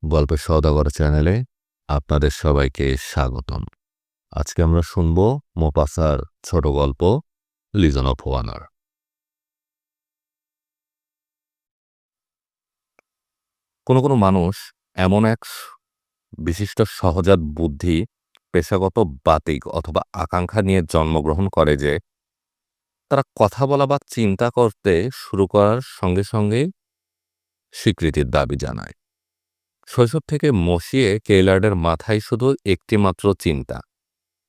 গল্পের সওদাগর চ্যানেলে আপনাদের সবাইকে স্বাগতম। আজকে আমরা শুনব মোপাসার ছোট গল্প লিজন অফ ওয়ানার। কোনো কোনো মানুষ এমন এক বিশিষ্ট সহজাত বুদ্ধি, পেশাগত বাতিক অথবা আকাঙ্ক্ষা নিয়ে জন্মগ্রহণ করে যে তারা কথা বলা বা চিন্তা করতে শুরু করার সঙ্গে সঙ্গে স্বীকৃতির দাবি জানায়। শৈশব থেকে মসিয়ে কেইলার্ডের মাথায় শুধু একটিমাত্র চিন্তা,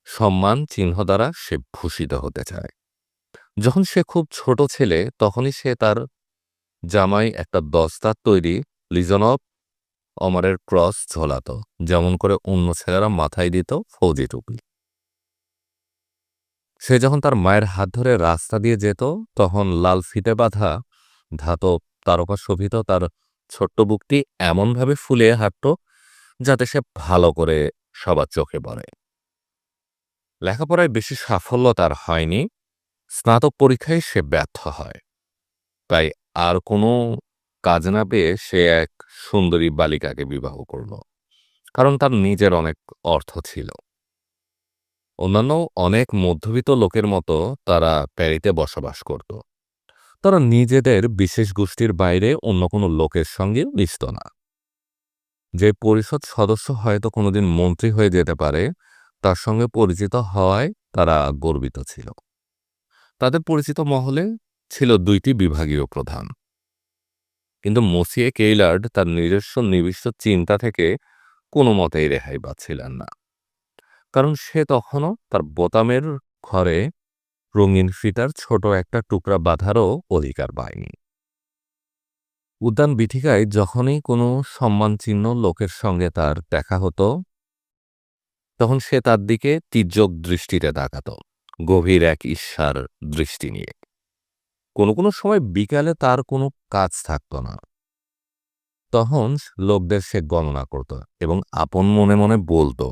সম্মান চিহ্ন দ্বারা সে ভূষিত হতে চায়। যখন সে খুব ছোট ছেলে তখনই সে তার জামায় একটা দস্তার তৈরি লিজন অফ অমরের ক্রস ঝোলাত, যেমন করে অন্য ছেলেরা মাথায় দিত ফৌজি টুপি। সে যখন তার মায়ের হাত ধরে রাস্তা দিয়ে যেত তখন লাল ফিতে বাঁধা ধাতব তারকা শোভিত তার ছোট্ট বুকটি এমনভাবে ফুলিয়ে হাঁটত যাতে সে ভালো করে সবার চোখে পড়ে। লেখাপড়ায় বেশি সাফল্য তার হয়নি, স্নাতক পরীক্ষায় সে ব্যর্থ হয়। তাই আর কোনো কাজ না পেয়ে সে এক সুন্দরী বালিকাকে বিবাহ করল, কারণ তার নিজের অনেক অর্থ ছিল। অন্যান্য অনেক মধ্যবিত্ত লোকের মতো তারা প্যারিতে বসবাস করত। তারা নিজেদের বিশেষ গোষ্ঠীর বাইরে অন্য কোনো লোকের সঙ্গে মিশত না। যে পরিষদ সদস্য হয়তো কোনোদিন মন্ত্রী হয়ে যেতে পারে, তার সঙ্গে পরিচিত হওয়ায় তারা গর্বিত ছিল। তাদের পরিচিত মহলে ছিল 2টি বিভাগীয় প্রধান। কিন্তু মসিয়ে কেইলার্ড তার নিজস্ব নিবিষ্ট চিন্তা থেকে কোনো মতেই রেহাই পাচ্ছিলেন না, কারণ সে তখনও তার বোতামের ঘরে রঙিন ফিতার ছোট একটা টুকরা বাঁধারও অধিকার পায়নি। উদ্যান বীথিকায় যখনই কোনো সম্মানচিহ্ন লোকের সঙ্গে তার দেখা হতো তখন সে তার দিকে তীর্যক দৃষ্টিতে তাকাত, গভীর এক ঈর্ষার দৃষ্টি নিয়ে। কোনো কোনো সময় বিকালে তার কোনো কাজ থাকত না, তখন লোকদের সে গণনা করত এবং আপন মনে মনে বলতো,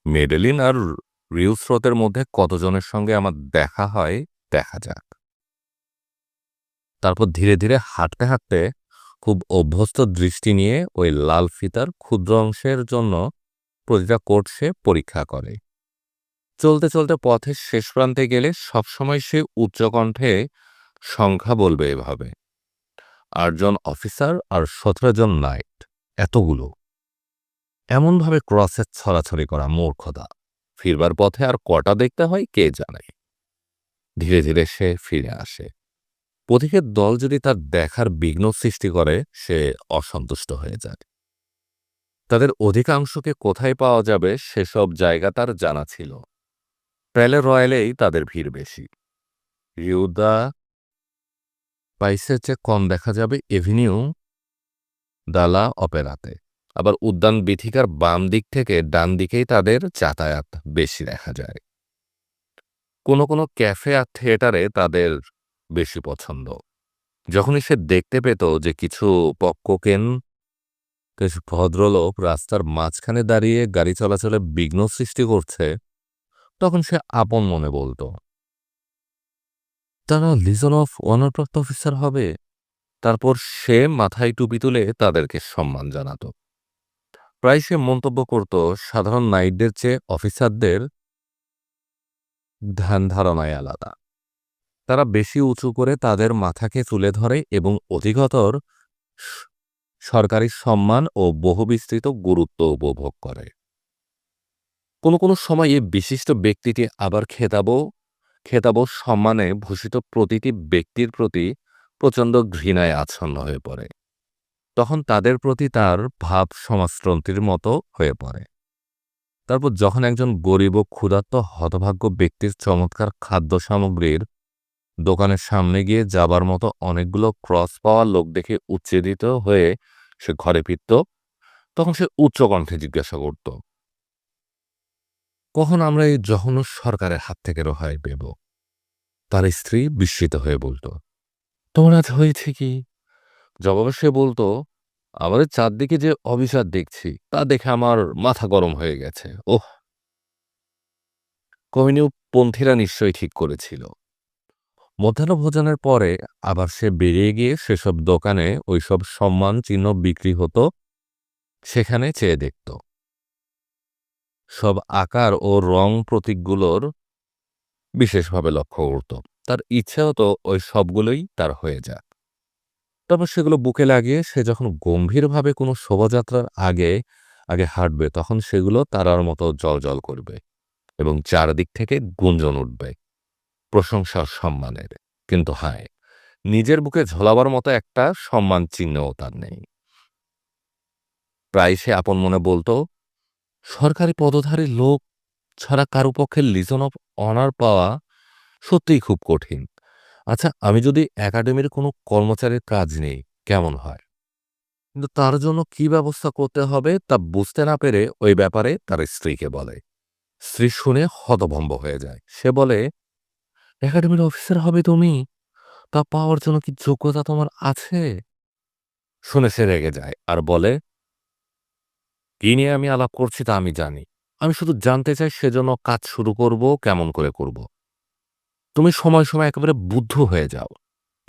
মেডেলিন আর রিউস্রোতের মধ্যে কতজনের সঙ্গে আমার দেখা হয় দেখা যাক। তারপর ধীরে ধীরে হাঁটতে হাঁটতে খুব অভ্যস্ত দৃষ্টি নিয়ে ওই লাল ফিতার ক্ষুদ্র অংশের জন্য প্রতিটা কোট সে পরীক্ষা করে। চলতে চলতে পথের শেষ প্রান্তে গেলে সবসময় সে উচ্চকণ্ঠে সংখ্যা বলবে এভাবে, 8জন অফিসার আর 17জন নাইট। এতগুলো! এমনভাবে ক্রসের ছড়াছড়ি করা মূর্খতা। ফিরবার পথে আর কটা দেখতে হয় কে জানে। ধীরে ধীরে সে ফিরে আসে। পথিকের দল যদি তার দেখার বিঘ্ন সৃষ্টি করে সে অসন্তুষ্ট হয়ে যায়। তাদের অধিকাংশকে কোথায় পাওয়া যাবে সেসব জায়গা তার জানা ছিল। প্যালে রয়্যালেই তাদের ভিড় বেশি। রিউদা পাইসের চেয়ে কম দেখা যাবে এভিনিউ দালা অপেরাতে। আবার উদ্যান বীথিকার বাম দিক থেকে ডান দিকেই তাদের যাতায়াত বেশি দেখা যায়। কোনো কোনো ক্যাফে আর থিয়েটারে তাদের বেশি পছন্দ। যখনই সে দেখতে পেত যে কিছু ভদ্রলোক রাস্তার মাঝখানে দাঁড়িয়ে গাড়ি চলাচলে বিঘ্ন সৃষ্টি করছে, তখন সে আপন মনে বলতো, তারা লিজন অফ অনারপ্রাপ্ত অফিসার হবে। তারপর সে মাথায় টুপি তুলে তাদেরকে সম্মান জানাত। প্রায় সে মন্তব্য করত, সাধারণ নাইটদের চেয়ে অফিসারদের ধ্যান ধারণায় আলাদা। তারা বেশি উঁচু করে তাদের মাথাকে তুলে ধরে এবং অধিকতর সরকারি সম্মান ও বহুবিস্তৃত গুরুত্ব উপভোগ করে। কোনো কোনো সময় এই বিশিষ্ট ব্যক্তিটি আবার খেতাব সম্মানে ভূষিত প্রতিটি ব্যক্তির প্রতি প্রচণ্ড ঘৃণায় আচ্ছন্ন হয়ে পড়ে। তখন তাদের প্রতি তার ভাব সমাজতন্ত্রীর মতো হয়ে পড়ে। তারপর যখন একজন গরিব ও ক্ষুধার্ত হতভাগ্য ব্যক্তির চমৎকার খাদ্য সামগ্রীর দোকানের সামনে গিয়ে যাবার মতো অনেকগুলো ক্রস পাওয়া লোক দেখে উচ্ছেদিত হয়ে সে ঘরে ফিরত, তখন সে উচ্চকণ্ঠে জিজ্ঞাসা করত, কখন আমরা এই জঘন্য সরকারের হাত থেকে রেহাই পেব? তার স্ত্রী বিস্মিত হয়ে বলত, তোমার আজ হয়েছে কি? জবাবে সে বলতো, আমাদের চারদিকে যে অবিচার দেখছি তা দেখে আমার মাথা গরম হয়ে গেছে। ওহ, কমিউনিপন্থীরা নিশ্চয়ই ঠিক করেছিল। মধ্যাহ্নভোজনের পরে আবার সে বেরিয়ে গিয়ে সেসব দোকানে ওইসব সম্মান চিহ্ন বিক্রি হতো সেখানে চেয়ে দেখত। সব আকার ও রং প্রতীকগুলোর বিশেষভাবে লক্ষ্য করত। তার ইচ্ছে হতো ওই সবগুলোই তার হয়ে যাক। তারপর সেগুলো বুকে লাগিয়ে সে যখন গম্ভীরভাবে কোনো শোভাযাত্রার আগে আগে হাঁটবে, তখন সেগুলো তারার মতো জ্বলজ্বল করবে এবং চারদিক থেকে গুঞ্জন উঠবে প্রশংসা সম্মানের। কিন্তু হায়, নিজের বুকে ঝোলাবার মতো একটা সম্মান চিহ্নও তার নেই। প্রায় সে আপন মনে বলতো, সরকারি পদধারী লোক ছাড়া কারো পক্ষে লিজন অফ অনার পাওয়া সত্যিই খুব কঠিন। আচ্ছা, আমি যদি একাডেমির কোনো কর্মচারীর কাজ নেই কেমন হয়? কিন্তু তার জন্য কি ব্যবস্থা করতে হবে তা বুঝতে না পেরে ওই ব্যাপারে তার স্ত্রীকে বলে। স্ত্রী শুনে হতভম্ব হয়ে যায়। সে বলে, একাডেমির অফিসার হবে তুমি? তা পাওয়ার জন্য কি যোগ্যতা তোমার আছে? শুনে সে রেগে যায় আর বলে, কি নিয়ে আমি আলাপ করছি তা আমি জানি। আমি শুধু জানতে চাই সেজন্য কাজ শুরু করব কেমন করে করব। তুমি সময় সময় একেবারে বুদ্ধ হয়ে যাও।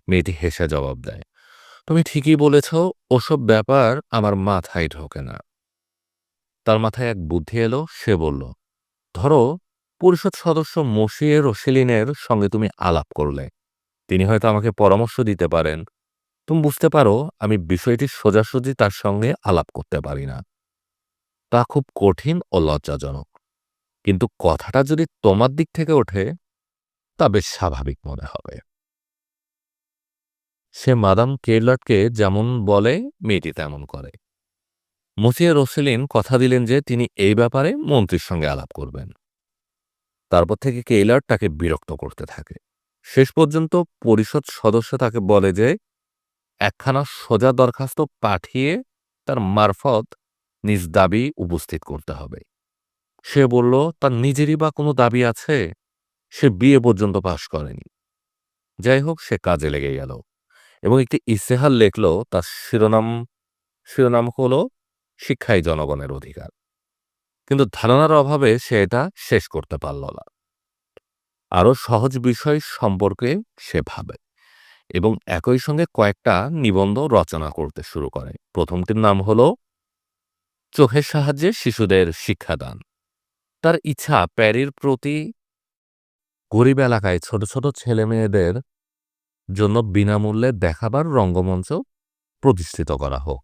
মেয়েটি হেসে জবাব দেয়, তুমি ঠিকই বলেছ, ওসব ব্যাপার আমার মাথায় ঢোকে না। তার মাথায় এক বুদ্ধি এলো। সে বলল, ধরো পরিষদ সদস্য মসিয়ে রশিলিনের সঙ্গে তুমি আলাপ করলে। তিনি হয়তো আমাকে পরামর্শ দিতে পারেন। তুমি বুঝতে পারো আমি বিষয়টি সোজাসুজি তার সঙ্গে আলাপ করতে পারি না। তা খুব কঠিন ও লজ্জাজনক। কিন্তু কথাটা যদি তোমার দিক থেকে ওঠে তা বেশ স্বাভাবিক মনে হবে। সে মাদাম কেইলার্ডকে যেমন বলে মেয়েটি তেমন করে। মসিয়ে রসেলিন কথা দিলেন যে তিনি এই ব্যাপারে মন্ত্রীর সঙ্গে আলাপ করবেন। তারপর থেকে কেইলার্ড তাকে বিরক্ত করতে থাকে। শেষ পর্যন্ত পরিষদ সদস্য তাকে বলে যে একখানা সোজা দরখাস্ত পাঠিয়ে তার মারফত নিজ দাবি উপস্থিত করতে হবে। সে বলল, তার নিজেরই বা কোনো দাবি আছে? সে বিয়ে পর্যন্ত পাশ করেনি। যাই হোক, সে কাজে লেগে গেল এবং একটি ইস্তেহার লেখল। তার শিরোনাম হল শিক্ষাই জনগণের অধিকার। কিন্তু ধারণার অভাবে সে এটা শেষ করতে পারল না। আরও সহজ বিষয় সম্পর্কে সে ভাবে এবং একই সঙ্গে কয়েকটা নিবন্ধ রচনা করতে শুরু করে। প্রথমটির নাম হল চোখের সাহায্যে শিশুদের শিক্ষাদান। তার ইচ্ছা প্যারির প্রতি গরিব এলাকায় ছোট ছোট ছেলে মেয়েদের জন্য বিনামূল্যে দেখাবার রঙ্গমঞ্চ প্রতিষ্ঠিত করা হোক।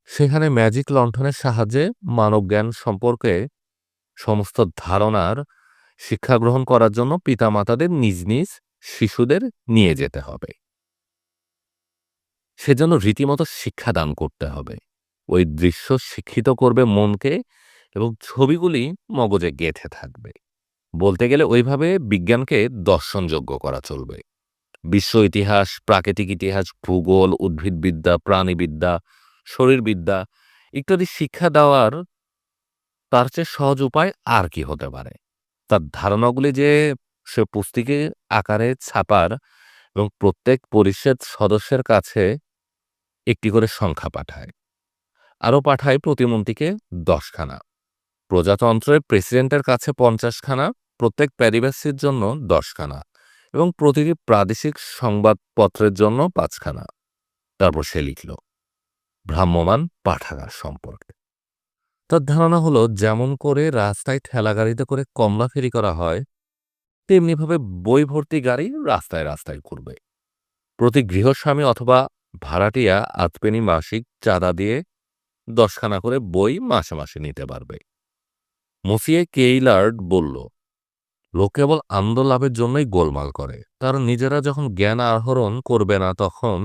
সেখানে ম্যাজিক লণ্ঠনের সাহায্যে মানবজ্ঞান সম্পর্কে সমস্ত ধারণার শিক্ষা গ্রহণ করার জন্য পিতামাতাদের নিজ নিজ শিশুদের নিয়ে যেতে হবে। সেজন্য রীতিমতো শিক্ষাদান করতে হবে। ওই দৃশ্য শিক্ষিত করবে মনকে এবং ছবিগুলি মগজে গেঁথে থাকবে। বলতে গেলে ওইভাবে বিজ্ঞানকে দর্শনযোগ্য করা চলবে। বিশ্ব ইতিহাস, প্রাকৃতিক ইতিহাস, ভূগোল, উদ্ভিদবিদ্যা, প্রাণীবিদ্যা, শরীরবিদ্যা ইত্যাদি শিক্ষা দেওয়ার তার চেয়ে সহজ উপায় আর কি হতে পারে? তার ধারণাগুলি যে সে পুস্তিকে আকারে ছাপার এবং প্রত্যেক পরিষদ সদস্যের কাছে একটি করে সংখ্যা পাঠায়। আরও পাঠায় প্রতিমন্ত্রীকে 10খানা, প্রজাতন্ত্রের প্রেসিডেন্টের কাছে 50খানা, প্রত্যেক প্যারিবাসীর জন্য 10খানা এবং প্রতিটি প্রাদেশিক সংবাদপত্রের জন্য 5খানা। তারপর সে লিখল ভ্রাম্যমাণ পাঠাগার সম্পর্কে। তার ধারণা হলো যেমন করে রাস্তায় ঠেলাগাড়িতে করে কমলা ফেরি করা হয়, তেমনিভাবে বই ভর্তি গাড়ি রাস্তায় রাস্তায় ঘুরবে। প্রতি গৃহস্বামী অথবা ভাড়াটিয়া আধপেনি মাসিক চাঁদা দিয়ে 10খানা করে বই মাসে মাসে নিতে পারবে। মসিয়ে কেইলার্ড বলল, লোক কেবল আনন্দ লাভের জন্যই গোলমাল করে। তারা নিজেরা যখন জ্ঞান আহরণ করবে না তখন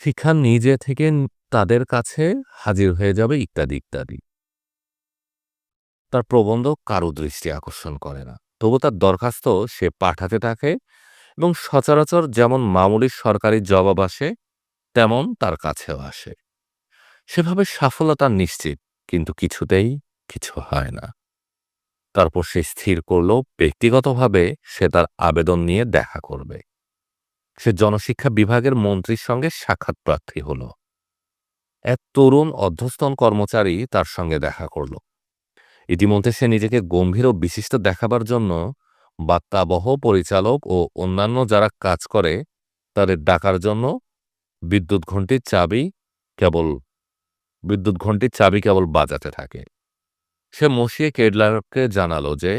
শিক্ষা নিজে থেকে তাদের কাছে হাজির হয়ে যাবে ইত্যাদি ইত্যাদি। তার প্রবন্ধ কারো দৃষ্টি আকর্ষণ করে না, তবু তার দরখাস্ত সে পাঠাতে থাকে এবং সচরাচর যেমন মামুলি সরকারি জবাব আসে তেমন তার কাছেও আসে। সেভাবে সাফল্যতা নিশ্চিত, কিন্তু কিছুতেই কিছু হয় না। তারপর সে স্থির করল ব্যক্তিগতভাবে সে তার আবেদন নিয়ে দেখা করবে। সে জনশিক্ষা বিভাগের মন্ত্রীর সঙ্গে সাক্ষাৎ প্রার্থী হল। এক তরুণ অধ্যস্তন কর্মচারী তার সঙ্গে দেখা করল। ইতিমধ্যে সে নিজেকে গম্ভীর ও বিশিষ্ট দেখাবার জন্য বার্তাবহ পরিচালক ও অন্যান্য যারা কাজ করে তাদের ডাকার জন্য বিদ্যুৎ ঘণ্টির চাবি কেবল বিদ্যুৎ ঘণ্টির চাবি কেবল বাজাতে থাকে। সে মসিয়ে কেডলারকে জানালো যে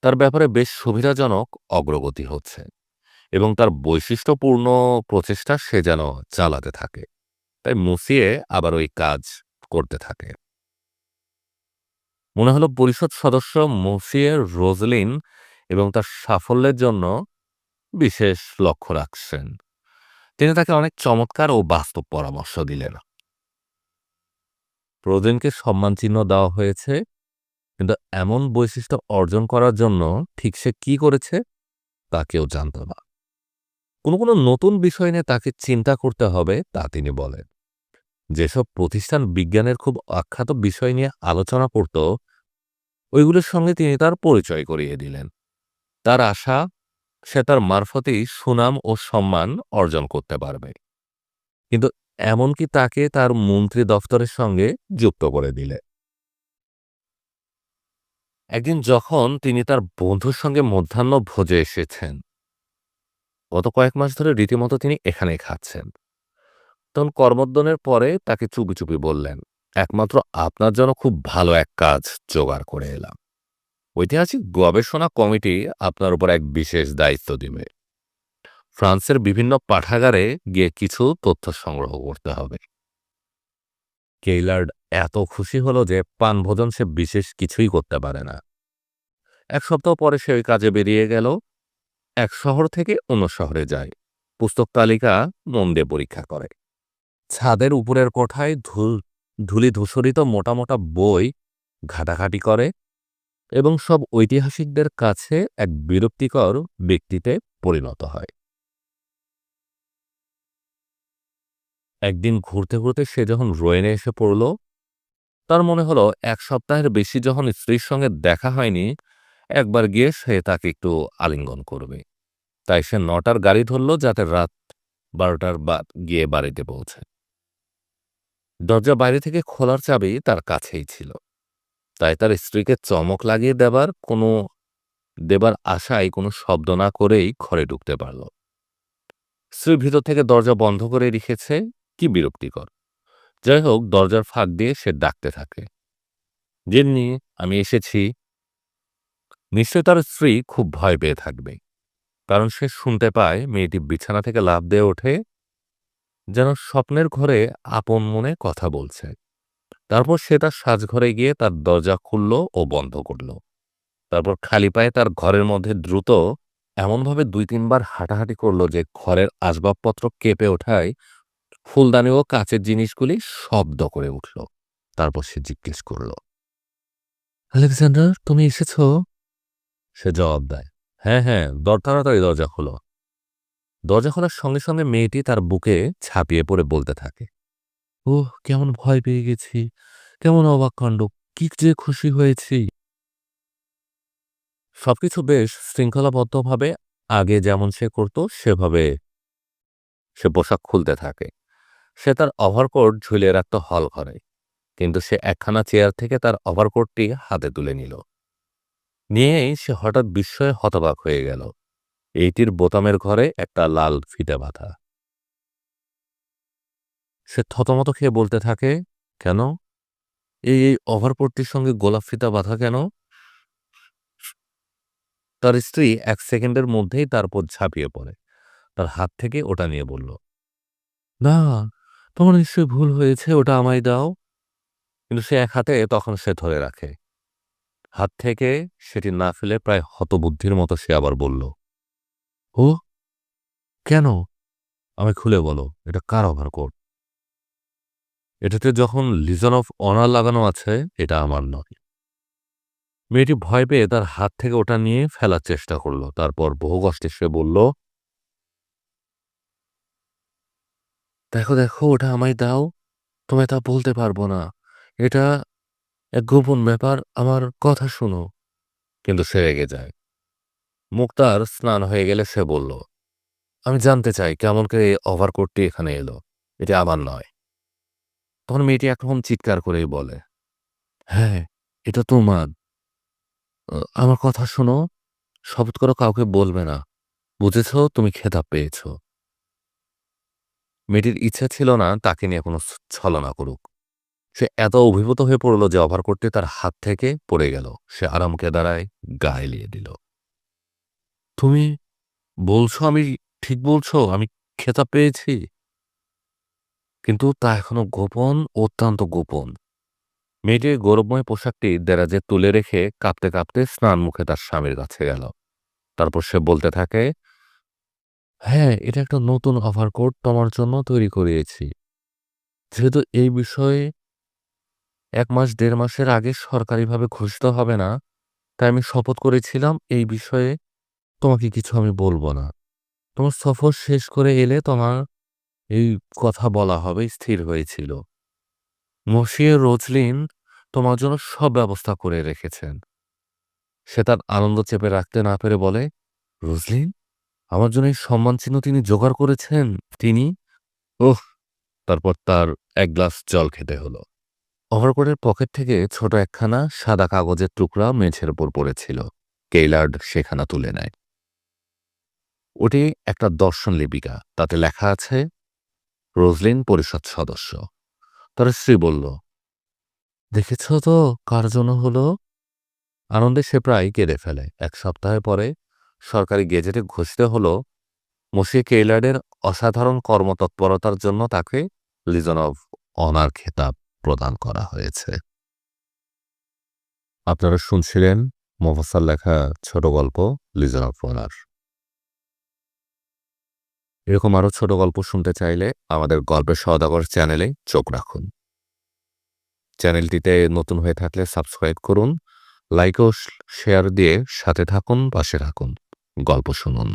তার ব্যাপারে বেশ সুবিধাজনক অগ্রগতি হচ্ছে এবং তার বৈশিষ্ট্যপূর্ণ প্রচেষ্টা সে যেন চালাতে থাকে। তাই মুসিয়ে আবার ওই কাজ করতে থাকে। মনে হলো পরিষদ সদস্য মুসিয়ে রোজলিন এবং তার সাফল্যের জন্য বিশেষ লক্ষ্য রাখছেন। তিনি তাকে অনেক চমৎকার ও বাস্তব পরামর্শ দিলেন। রোজলিনকে সম্মানচিহ্ন দেওয়া হয়েছে, কিন্তু এমন বৈশিষ্ট্য অর্জন করার জন্য ঠিক সে কি করেছে তা কেউ জানত না। কোনো নতুন বিষয় নিয়ে তাকে চিন্তা করতে হবে তা তিনি বলেন। যেসব প্রতিষ্ঠান বিজ্ঞানের খুব আখ্যাত বিষয় নিয়ে আলোচনা করত, ওইগুলোর সঙ্গে তিনি তার পরিচয় করিয়ে দিলেন। তার আশা সে তার মারফতেই সুনাম ও সম্মান অর্জন করতে পারবে। কিন্তু এমনকি তাকে তার মন্ত্রী দফতরের সঙ্গে যুক্ত করে দিলে। একদিন যখন তিনি তার বন্ধুর সঙ্গে মধ্যাহ্ন ভোজে এসেছেন, গত কয়েক মাস ধরে রীতিমতো তিনি এখানেই খাচ্ছেন, তখন কর্মোদ্যানের পরে তাকে চুপি চুপি বললেন, একমাত্র আপনার জন্য খুব ভালো এক কাজ জোগাড় করে এলাম। ঐতিহাসিক গবেষণা কমিটি আপনার উপর এক বিশেষ দায়িত্ব দিবে। ফ্রান্সের বিভিন্ন পাঠাগারে গিয়ে কিছু তথ্য সংগ্রহ করতে হবে। কেইলার্ড এত খুশি হলো যে পানভোজন সে বিশেষ কিছুই করতে পারে না। এক সপ্তাহ পরে সে ওই কাজে বেরিয়ে গেল। এক শহর থেকে অন্য শহরে যায়, পুস্তক তালিকা মন দিয়ে পরীক্ষা করে, ছাদের উপরের কোঠায় ধূলি ধূসরিত মোটা মোটা বই ঘাটাঘাটি করে এবং সব ঐতিহাসিকদের কাছে এক বিরক্তিকর ব্যক্তিতে পরিণত হয়। একদিন ঘুরতে ঘুরতে সে যখন রোয়েনে এসে পড়ল, তার মনে হলো এক সপ্তাহের বেশি যখন স্ত্রীর সঙ্গে দেখা হয়নি, একবার গিয়ে সে তাকে একটু আলিঙ্গন করবে। তাই সে ৯টার গাড়ি ধরল যাতে রাত ১২টার গিয়ে বাড়িতে পৌঁছে। দরজা বাইরে থেকে খোলার চাবি তার কাছেই ছিল, তাই তার স্ত্রীকে চমক লাগিয়ে দেবার আশায় কোনো শব্দ না করেই ঘরে ঢুকতে পারল। স্ত্রী ভিতর থেকে দরজা বন্ধ করে রেখেছে, কি বিরক্তিকর। যাই হোক, দরজার ফাঁক দিয়ে সে ডাকতে থাকে, গিন্নি, আমি এসেছি। নিশ্চয় তার স্ত্রী খুব ভয় পেয়ে থাকবে, কারণ সে শুনতে পায় মেয়েটি বিছানা থেকে লাফ দিয়ে ওঠে, যেন স্বপ্নের ঘরে আপন মনে কথা বলছে। তারপর সে তার সাজঘরে গিয়ে তার দরজা খুলল ও বন্ধ করল। তারপর খালি পায়ে তার ঘরের মধ্যে দ্রুত এমনভাবে ২-৩ বার হাঁটাহাঁটি করল যে ঘরের আসবাবপত্র কেঁপে ওঠায় ফুলদানি ও কাচের জিনিসগুলি শব্দ করে উঠল। তারপর সে জিজ্ঞেস করল, আলেকজান্ডার, তুমি এসেছ? সে জবাব দেয়, হ্যাঁ হ্যাঁ, তাড়াতাড়ি দরজা খোলো। দরজা খোলার সঙ্গে সঙ্গে মেয়েটি তার বুকে ঝাঁপিয়ে পড়ে বলতে থাকে, ওহ, কেমন ভয় পেয়ে গেছি, কেমন অবাক কাণ্ড, কি যে খুশি হয়েছি। সবকিছু বেশ শৃঙ্খলাবদ্ধভাবে আগে যেমন সে করত সেভাবে সে পোশাক খুলতে থাকে। সে তার ওভারকোট ঝুলিয়ে রাখত হল ঘরে, কিন্তু সে একখানা চেয়ার থেকে তার ওভারকোটটি হাতে তুলে নিয়েই সে হঠাৎ বিস্ময়ে হতবাক হয়ে গেল। এইটির বোতামের ঘরে একটা লাল ফিতে বাঁধা। সে থতমত খেয়ে বলতে থাকে, কেন, এই ওভারকোটটির সঙ্গে গোলাপ ফিতা বাঁধা কেন? তার স্ত্রী ১ সেকেন্ডের মধ্যেই তার উপর ঝাঁপিয়ে পড়ে, তার হাত থেকে ওটা নিয়ে বলল, না, তোমার নিশ্চয়ই ভুল হয়েছে, ওটা আমায় দাও। কিন্তু সে এক হাতে তখন সে ধরে রাখে। হাত থেকে সেটি না ফেলে প্রায় হতবুদ্ধির মতো সে আবার বলল, ও, কেন, আমায় খুলে বলো, এটা কার ওভারকোট? এটাতে যখন লিজন অফ অনার লাগানো আছে, এটা আমার নয়। মেয়েটি ভয় পেয়ে তার হাত থেকে ওটা নিয়ে ফেলার চেষ্টা করল। তারপর বহু কষ্টে সে বলল, দেখো দেখো, ওটা আমায় দাও, তোমায় তা বলতে পারবো না, এটা এক গোপন ব্যাপার, আমার কথা শোনো। কিন্তু সে রেগে যায়। মুখ তার স্নান হয়ে গেলে সে বলল, আমি জানতে চাই কেমন করে এই ওভারকোটটি এখানে এলো, এটা আমার নয়। তখন মেয়েটি একরকম চিৎকার করেই বলে, হ্যাঁ, এটা তোমার। আমার কথা শোনো, শপথ করো কাউকে বলবে না, বুঝেছ, তুমি খেতাব পেয়েছ। মেয়েটির ইচ্ছা ছিল না তাকে নিয়ে কোনো ছলনা করুক। সে এত অভিভূত হয়ে পড়ল যে ওভারকোটটি তার হাত থেকে পড়ে গেল। সে আরামকে দাঁড়ায় গা এলিয়ে দিল। তুমি বলছো আমি ঠিক বলছো? আমি খেতাব পেয়েছি? কিন্তু তা এখনো গোপন, অত্যন্ত গোপন। মেয়েটি গৌরবময় পোশাকটি দেরাজে তুলে রেখে কাঁপতে কাঁপতে স্নান মুখে তার স্বামীর কাছে গেল। তারপর সে বলতে থাকে, হ্যাঁ, এটা একটা নতুন ওভারকোট তোমার জন্য তৈরি করিয়েছি। যেহেতু এই বিষয়ে ১ মাস ১.৫ মাসের আগে সরকারিভাবে ঘোষিত হবে না, তাই আমি শপথ করেছিলাম এই বিষয়ে তোমাকে কিছু আমি বলব না। তোমার সফর শেষ করে এলে তোমার এই কথা বলা হবে স্থির হয়েছিল। মসিয়ে রোজলিন তোমার জন্য সব ব্যবস্থা করে রেখেছেন। সে তার আনন্দ চেপে রাখতে না পেরে বলে, রোজলিন? আমার জন্য এই সম্মানচিহ্ন তিনি জোগাড় করেছেন? তিনি? ওহ! তারপর তার ১ গ্লাস জল খেতে হলো। ওভারকোটের পকেট থেকে ছোট একখানা সাদা কাগজের টুকরা মেঝের উপর পড়েছিল। কেইলার্ড সেখানা তুলে নেয়। ওটি একটা দর্শন লিপিকা। তাতে লেখা আছে, রোজলিন পরিষদ সদস্য। তার স্ত্রী বলল, দেখেছ তো কার জন্য হলো? আনন্দে সে প্রায় কেঁদে ফেলে। ১ সপ্তাহ পরে সরকারি গেজেটে ঘোষিত হলো, মসিয়ে কেইলার্ডের অসাধারণ কর্মতৎপরতার জন্য তাকে লিজন অব অনার খেতাব প্রদান করা হয়েছে। আপনারা শুনছিলেন মোফাজ্জল লেখা ছোট গল্প লিজন অব অনার। এরকম আরও ছোট গল্প শুনতে চাইলে আমাদের গল্পের সওদাগর চ্যানেলে চোখ রাখুন। চ্যানেলটিতে নতুন হয়ে থাকলে সাবস্ক্রাইব করুন, লাইক ও শেয়ার দিয়ে সাথে থাকুন, পাশে থাকুন। গল্প শুনুন।